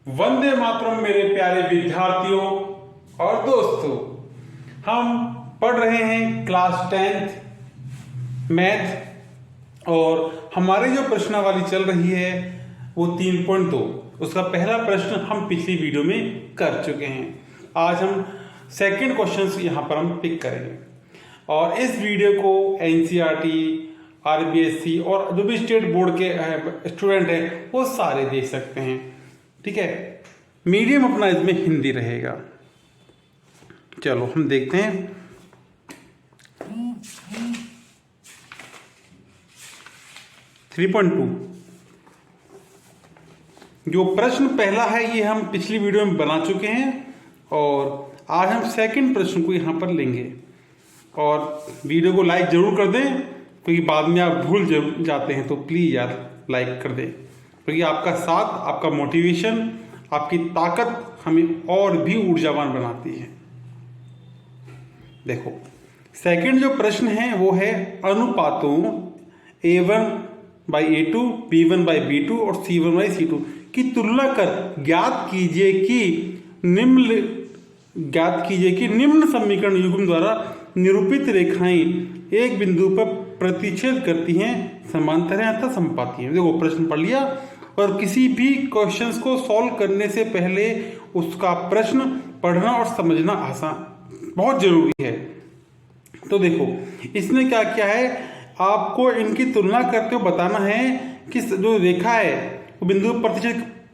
वंदे मातरम मेरे प्यारे विद्यार्थियों और दोस्तों। हम पढ़ रहे हैं क्लास 10th मैथ और हमारी जो प्रश्नावली चल रही है वो 3.2। उसका पहला प्रश्न हम पिछली वीडियो में कर चुके हैं। आज हम सेकंड क्वेश्चन यहाँ पर हम पिक करेंगे और इस वीडियो को एनसीईआरटी, आरबीएसई और जो भी स्टेट बोर्ड के स्टूडेंट हैं वो सारे देख सकते हैं। ठीक है, मीडियम अपना इसमें हिंदी रहेगा। चलो हम देखते हैं। 3.2 जो प्रश्न पहला है ये हम पिछली वीडियो में बना चुके हैं और आज हम सेकंड प्रश्न को यहाँ पर लेंगे। और वीडियो को लाइक जरूर कर दें क्योंकि बाद में आप भूल जाते हैं, तो प्लीज़ यार लाइक कर दें क्योंकि आपका साथ, आपका मोटिवेशन, आपकी ताकत हमें और भी ऊर्जावान बनाती है। देखो सेकंड जो प्रश्न है वो है अनुपातों A1/A2, B1/B2 और C1/C2 की तुलना कर ज्ञात कीजिए कि निम्न समीकरण युग्म द्वारा निरूपित रेखाएं एक बिंदु पर प्रतिच्छेद करती हैं, समांतर हैं अथवा समपाती हैं। देखो प्रश्न पढ़ लिया और किसी भी क्वेश्चंस को सॉल्व करने से पहले उसका प्रश्न पढ़ना और समझना आसान बहुत जरूरी है। तो देखो इसने क्या किया है, आपको इनकी तुलना करते हुए बताना है कि जो रेखा है वो बिंदु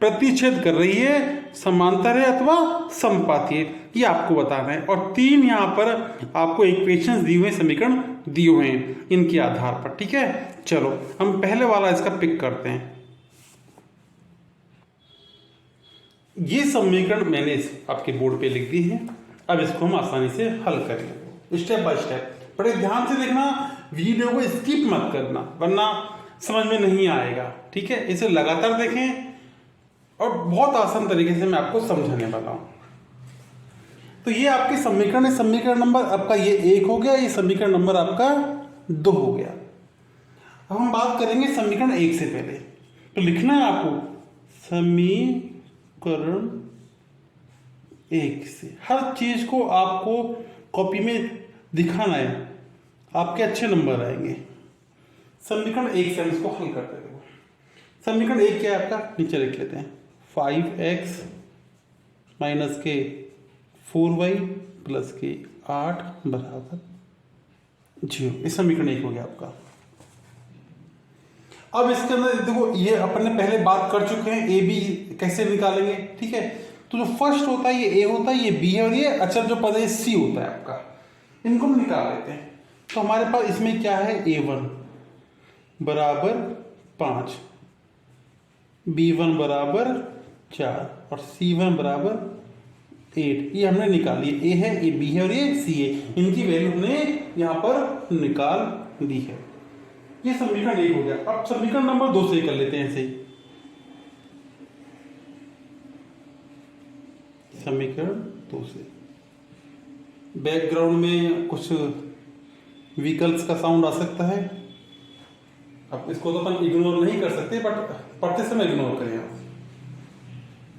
प्रतिच्छेद कर रही है, समांतर है अथवा समपाती है, ये आपको बताना है। और 3 यहाँ पर आपको इक्वेशंस दी हुए, समीकरण दिए हुए हैं इनके आधार पर। ठीक है, चलो हम पहले वाला इसका पिक करते हैं। ये समीकरण मैंने आपके बोर्ड पे लिख दी है। अब इसको हम आसानी से हल करेंगे स्टेप बाय स्टेप। बड़े ध्यान से देखना, वीडियो को स्किप मत करना वरना समझ में नहीं आएगा। ठीक है, इसे लगातार देखें और बहुत आसान तरीके से मैं आपको समझाने वाला हूं। तो ये आपके समीकरण है। समीकरण नंबर आपका ये 1 हो गया, ये समीकरण नंबर आपका 2 हो गया। अब हम बात करेंगे समीकरण 1 से पहले। तो लिखना है आपको समीकरण 1 से। हर चीज को आपको कॉपी में दिखाना है, आपके अच्छे नंबर आएंगे। समीकरण 1 से हम इसको हल करते हैं। समीकरण 1 क्या है आपका, नीचे लिख लेते हैं 5x माइनस के 4y प्लस के 8 बराबर 0। इस समीकरण 1 हो गया आपका। अब इसके अंदर देखो ये अपन ने पहले बात कर चुके हैं ए बी कैसे निकालेंगे। ठीक है, तो जो फर्स्ट होता है ये ए होता है, ये बी है और ये अचर जो पद है सी होता है आपका। इनको हम निकाल लेते हैं। तो हमारे पास इसमें क्या है, A1 बराबर 5, B1 बराबर 4 और C1 बराबर 8। ये हमने निकाल लिया। ए है, ये बी है और ये सी है। इनकी वैल्यू हमने यहां पर निकाल दी है। ये समीकरण 1 हो गया। अब समीकरण नंबर 2 से कर लेते हैं ऐसे ही। समीकरण 2 से बैकग्राउंड में कुछ व्हीकल्स का साउंड आ सकता है। अब इसको तो अपन इग्नोर नहीं कर सकते, बट पढ़ते समय इग्नोर करें आप।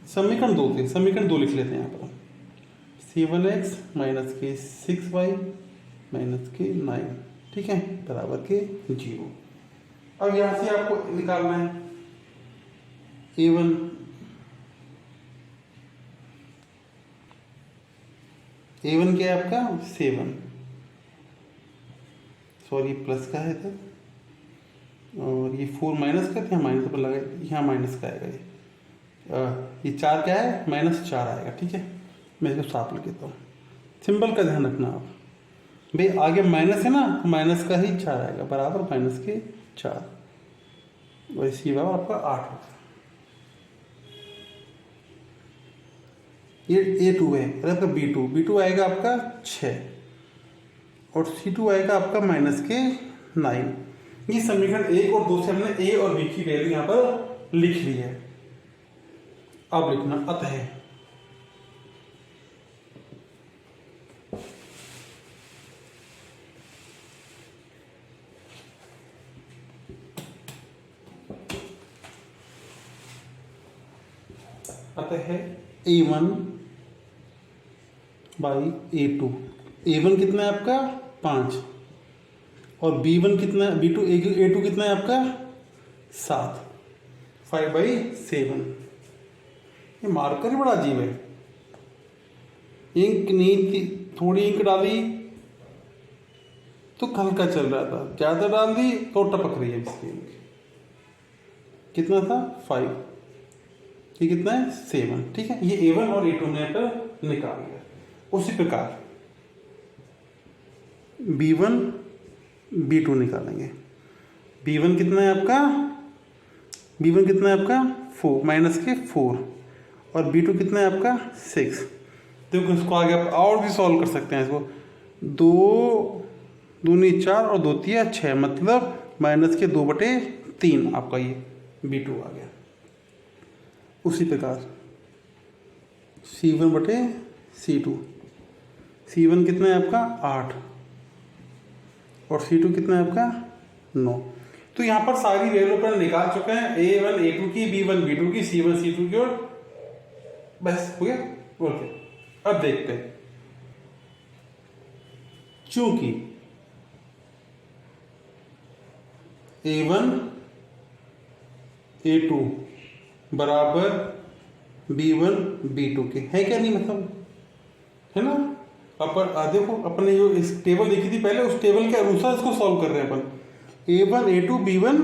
समीकरण 2 से समीकरण 2 लिख लेते हैं यहाँ पर। C1x माइनस के 6y माइनस के 9, ठीक है, बराबर के 0। अब यहाँ से आपको निकालना है A1 क्या है आपका 7, सॉरी प्लस का है था, और ये 4 माइनस का था, माइनस पर लगा, यहाँ माइनस का आएगा। ये 4 क्या है, -4 आएगा। ठीक है, मैं इसको साफ लिख देता हूँ। सिंबल का ध्यान रखना आप भाई, आगे माइनस है ना, माइनस का ही 4 आएगा, बराबर माइनस के 4 और इसी बार आपका 8 होगा। ये A2 है और आपका B2 आएगा आपका 6 और C2 आएगा आपका माइनस के 9। ये समीकरण 1 और 2 से हमने A और B की वैल्यू यहाँ पर लिख ली है। अब लिखना अतः अतः है A1 बाई A2। A1 कितना है आपका 5 और B1 कितना है, B2 A2 कितना है आपका 7, 5/7। ये मार्कर ही बड़ा अजीब है, इंक नहीं थी, थोड़ी इंक डाली तो हल्का चल रहा था, ज़्यादा डाल दी तो टपक रही है इसकी इंक। कितना था 5, ये कितना है 7, ठीक है। ये A1 और A2 ने पर निकाल लिया। उसी प्रकार B1 B2 निकालेंगे। B1 कितना है आपका, B1 कितना है आपका 4 माइनस के 4 और B2 कितना है आपका 6। देखो इसको आगे आप और भी सॉल्व कर सकते हैं। इसको 2 दूनी 4 और 2 तिया 6, मतलब माइनस के 2/3 आपका ये B2 आ गया। उसी प्रकार C1/C2, C1 कितना है आपका 8 और C2 कितना है आपका 9। तो यहाँ पर सारी वैल्यू पर निकाल चुके हैं, A1 A2 की, B1 B2 की, C1 C2 की, और बस हो गया। ओके, अब देखते हैं। चूंकि A1 A2 बराबर B1 B2 के है क्या, नहीं मतलब है ना। अपन देखो अपने जो इस टेबल देखी थी पहले, उस टेबल के अनुसार इसको सॉल्व कर रहे हैं अपन। A1 A2 B1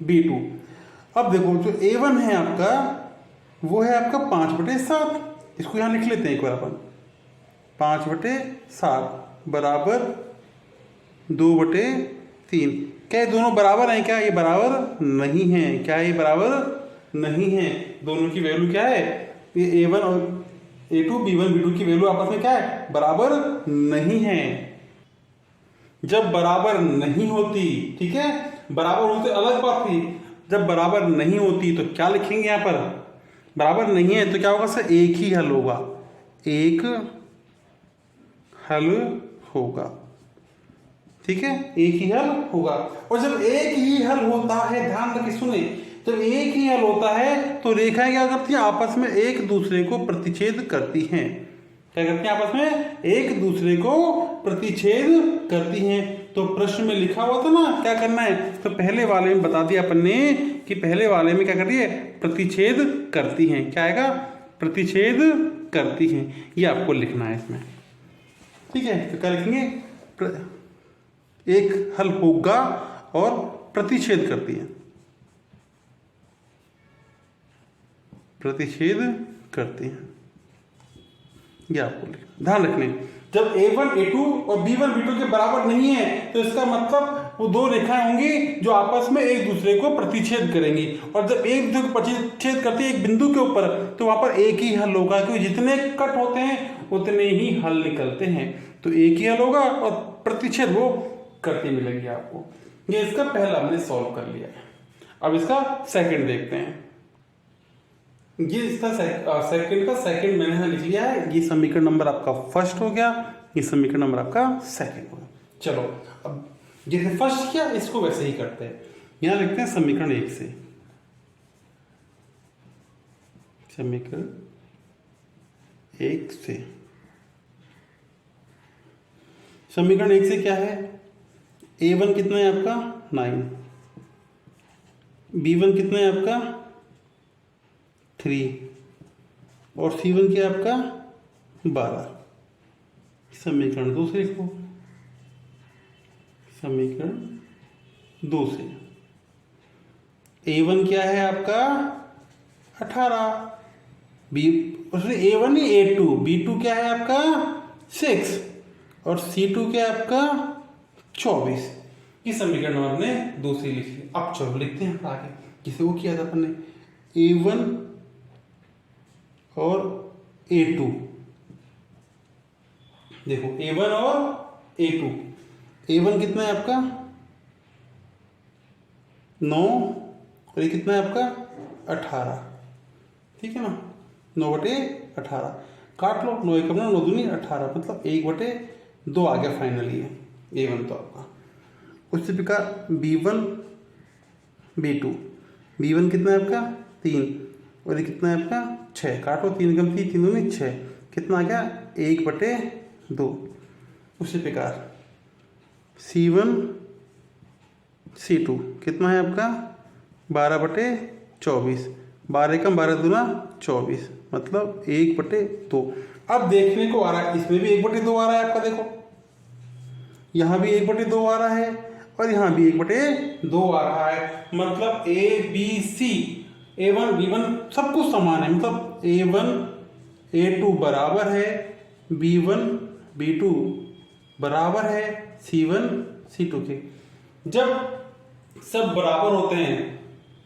B2। अब देखो जो A1 है आपका वो है आपका 5/7। इसको यहाँ लिख लेते हैं एक बार अपन, 5/7 बराबर 2/3। क्या ये दोनों बराबर हैं क्या? ये बराबर नहीं है। क्या ये बराबर नहीं है? दोनों की वैल्यू क्या है, ये A1 और A2 B1 B2 की वैल्यू आपस में क्या है, बराबर नहीं है। जब बराबर नहीं होती, ठीक है, बराबर होते अलग बात थी, जब बराबर नहीं होती तो क्या लिखेंगे यहाँ पर, बराबर नहीं है तो क्या होगा सर, एक ही हल होगा, एक हल होगा, ठीक है, एक ही हल होगा। और जब एक ही हल होता है, ध्यान रखिए सुने, जब एक ही हल होता है तो रेखाएं क्या करती हैं, आपस में एक दूसरे को प्रतिच्छेद करती हैं। क्या करती हैं, आपस में एक दूसरे को प्रतिच्छेद करती हैं। तो प्रश्न में लिखा हुआ था ना क्या करना है, तो पहले वाले में बता दिया अपन ने कि पहले वाले में क्या कर रही है, प्रतिच्छेद करती हैं। क्या आएगा, प्रतिच्छेद करती हैं, ये आपको लिखना है इसमें, ठीक है। तो क्या लिखेंगे, एक हल होगा और प्रतिच्छेद करती है, प्रतिच्छेद करती हैं, ये आपको ध्यान रखने। जब A1 A2 और B1 B2 के बराबर नहीं है तो इसका मतलब वो दो रेखाएं होंगी जो आपस में एक दूसरे को प्रतिच्छेद करेंगी। और जब एक दूसरे को प्रतिच्छेद करती है एक बिंदु के ऊपर, तो वहां पर एक ही हल होगा, क्योंकि जितने कट होते हैं उतने ही हल निकलते हैं। तो एक ही हल होगा और प्रतिच्छेद वो करती मिलेगी आपको। ये इसका पहला हमने सॉल्व कर लिया है। अब इसका सेकंड देखते हैं। ये इसका सेकंड का सेकंड मैंने यहाँ लिख लिया है। ये समीकरण नंबर आपका फर्स्ट हो गया, ये समीकरण नंबर आपका सेकंड हो गया। चलो अब जैसे फर्स्ट किया इसको वैसे ही करते हैं। यहाँ लिखते हैं समीकरण 1 से, समीकरण 1 से, समीकरण 1 से क्या है, A1 कितना है आपका 9, B1 कितना है आपका 3 और C1 क्या है आपका 12। समीकरण 2 से लिखो, समीकरण 2 से A1 क्या है आपका 18, A1 नहीं A2, B2 क्या है आपका 6 और C2 क्या है आपका 24। ये समीकरण हमने दूसरी लिख ली। अब चलो लिखते हैं आगे, जिसे वो किया था अपन ने, A1 और A2। देखो A1 और A2, A1 कितना है आपका 9 और ये कितना है आपका 18, ठीक है ना, 9/18 काट लो, 9 1 9 दूनी 18, मतलब 1/2 आ गया फाइनली है A1 तो आपका। उसी प्रकार B1 B2, B1 कितना है आपका 3 और ये कितना है आपका 6, काटो 3 कम 3, 3 दूनी 6, कितना आ गया 1/2। उसी प्रकार C1 C2 कितना है आपका 12/24, 12 कम 12 दूना 24, मतलब 1/2। अब देखने को आ रहा है इसमें भी 1/2 आ रहा है आपका, देखो यहाँ भी 1/2 आ रहा है और यहाँ भी 1/2 आ रहा है, मतलब A B C A1 B1 सब कुछ समान है, मतलब A1 A2 बराबर है, B1 B2 बराबर है C1 C2 के। जब सब बराबर होते हैं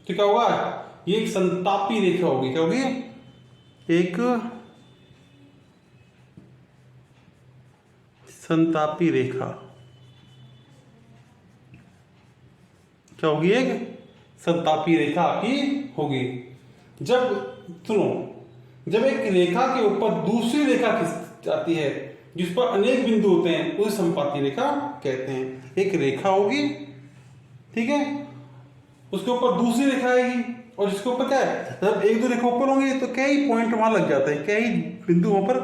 तो क्या होगा, ये एक संतापी रेखा होगी, क्या होगी, एक संतापी रेखा, क्या होगी, एक संतापी रेखा आपकी होगी। जब सुनो, जब एक रेखा के ऊपर दूसरी रेखा खिंच जाती है जिस पर अनेक बिंदु होते हैं उसे संपाती रेखा कहते हैं। एक रेखा होगी, ठीक है, उसके ऊपर दूसरी रेखा आएगी और जिसके ऊपर क्या है, जब 1-2 रेखा ऊपर होंगी तो कई पॉइंट वहां लग जाते हैं, कई बिंदु वहां पर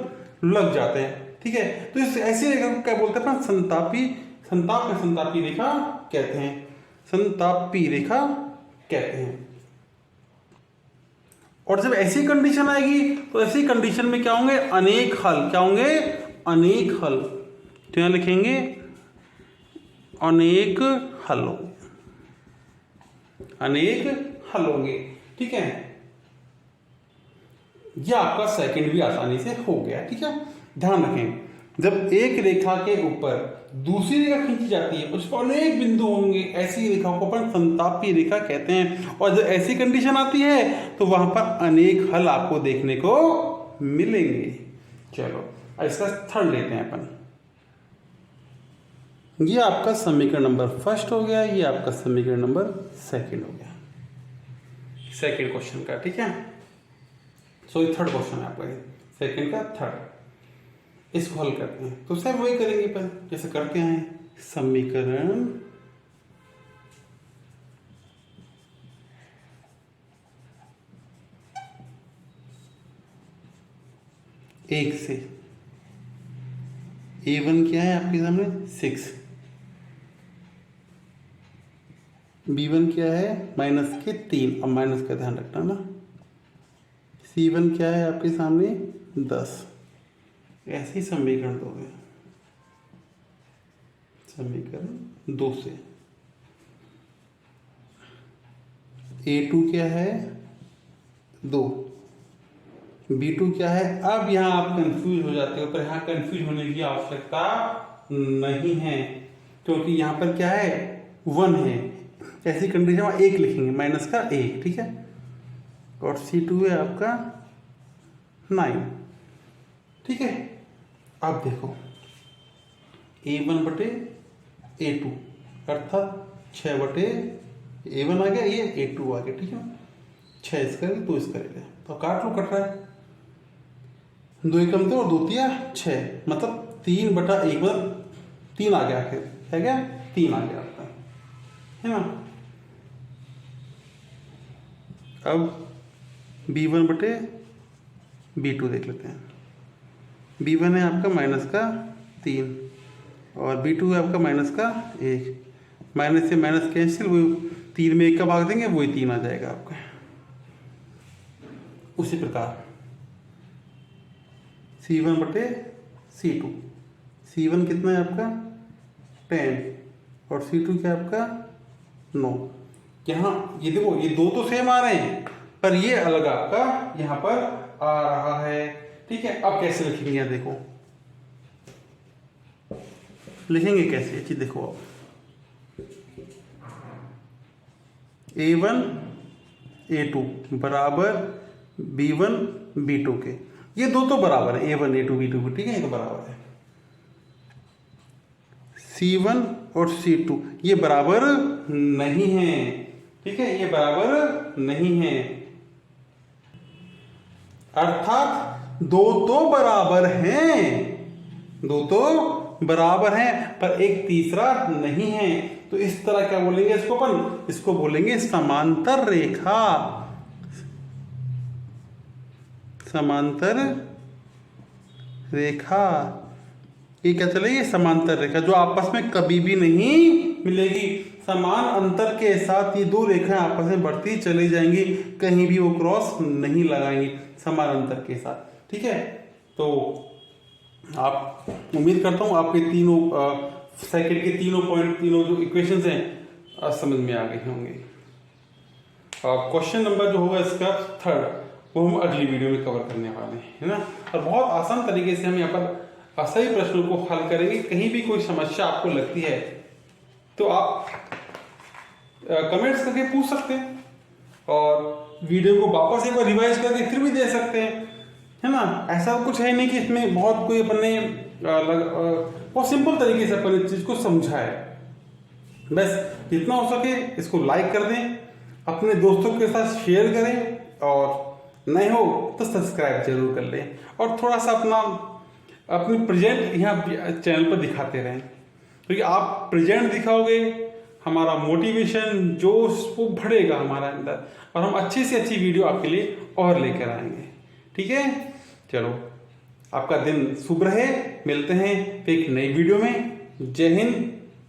लग जाते हैं, ठीक है। तो इस ऐसी रेखा को क्या बोलते हैं, संतापी, संताप में संतापी रेखा कहते हैं, संतापी रेखा कहते हैं। और जब ऐसी कंडीशन आएगी तो ऐसी कंडीशन में क्या होंगे, अनेक हल, क्या होंगे, अनेक हल। तो यहां लिखेंगे अनेक हल होंगे, अनेक हल होंगे, ठीक है। यह आपका सेकंड भी आसानी से हो गया, ठीक है। ध्यान रखें, जब एक रेखा के ऊपर दूसरी रेखा खींची जाती है उस पर अनेक बिंदु होंगे, ऐसी रेखा को अपन संतापी रेखा कहते हैं। और जब ऐसी कंडीशन आती है तो वहां पर अनेक हल आपको देखने को मिलेंगे। चलो अब इसका थर्ड लेते हैं अपन। ये आपका समीकरण नंबर फर्स्ट हो गया, ये आपका समीकरण नंबर सेकंड हो गया, सेकंड क्वेश्चन का, ठीक है। सो ये थर्ड क्वेश्चन है आपका, सेकंड का थर्ड। इसको हल करते हैं तो सब वही करेंगे पर जैसे करते हैं, समीकरण एक से A1 क्या है आपके सामने 6, B1 क्या है -3, अब माइनस का ध्यान रखना ना, C1 क्या है आपके सामने 10। ऐसे ही समीकरण दोगे, समीकरण 2 से A2 क्या है 2, B2 क्या है। अब यहां आप कंफ्यूज हो जाते हो, पर यहां कंफ्यूज होने की आवश्यकता नहीं है क्योंकि यहां पर क्या है 1 है। ऐसी कंडीशन में 1 लिखेंगे, माइनस का 1, ठीक है। और C2 है आपका 9, ठीक है। अब देखो A1/A2 अर्थात 6/A1 आ गया, ये A2 आ गया, ठीक है। 6 इसका तो 2 इसका ले लिया, तो काट लो, कट रहा है, 2 एकम 2 और 2 तिया 6, मतलब 3/1, मतलब 3 आ गया, आखिर है क्या 3 आ गया आपका, है ना। अब B1/B2 देख लेते हैं। B1 है आपका -3 और B2 है आपका -1, माइनस से माइनस कैंसिल, वो 3 में 1 का भाग देंगे वही 3 आ जाएगा आपका। उसी प्रकार C1/C2, C1 कितना है आपका 10 और C2 क्या है आपका 9। यहाँ ये देखो, ये 2 तो सेम आ रहे हैं पर ये अलग आपका यहाँ पर आ रहा है, ठीक है। अब कैसे लिखेंगे, यहाँ देखो लिखेंगे कैसे, चीज देखो आप, A1 A2 बराबर B1 B2 के, ये 2 तो बराबर है, A1 A2 B2, ठीक है, ये तो बराबर है। C1 और C2 ये बराबर नहीं है, ठीक है, ये बराबर नहीं है, अर्थात 2 तो बराबर हैं, 2 तो बराबर हैं पर एक तीसरा नहीं है। तो इस तरह क्या बोलेंगे इसको अपन, इसको बोलेंगे समांतर रेखा, समांतर रेखा, ये क्या चलेगी? समांतर रेखा जो आपस में कभी भी नहीं मिलेगी। समान अंतर के साथ ये दो रेखाएं आपस में बढ़ती चली जाएंगी, कहीं भी वो क्रॉस नहीं लगाएंगी समान अंतर के साथ। ठीक है, तो आप उम्मीद करता हूँ आपके तीनों सेकंड के तीनों पॉइंट, तीनों जो इक्वेशंस हैं समझ में आ गए होंगे। क्वेश्चन नंबर जो होगा इसका थर्ड, वो हम अगली वीडियो में कवर करने वाले हैं, है ना। और बहुत आसान तरीके से हम यहाँ पर सही प्रश्नों को हल करेंगे। कहीं भी कोई समस्या आपको लगती है तो आप कमेंट्स करके पूछ सकते हैं, और वीडियो को वापस एक बार रिवाइज करके फिर भी दे सकते हैं, है ना। ऐसा कुछ है नहीं कि इसमें बहुत कोई अपने बहुत सिंपल तरीके से अपन इस चीज को समझा है। बस जितना हो सके इसको लाइक कर दें, अपने दोस्तों के साथ शेयर करें, और नए हो तो सब्सक्राइब जरूर कर लें, और थोड़ा सा अपनी प्रेजेंट यहाँ चैनल पर दिखाते रहें, क्योंकि आप प्रेजेंट दिखाओगे हमारा मोटिवेशन, जोश वो बढ़ेगा हमारा अंदर, और हम अच्छी से अच्छी वीडियो आपके लिए और लेकर आएंगे। ठीक है, चलो आपका दिन शुभ रहे। मिलते हैं एक नई वीडियो में। जय हिंद,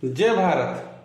जय भारत।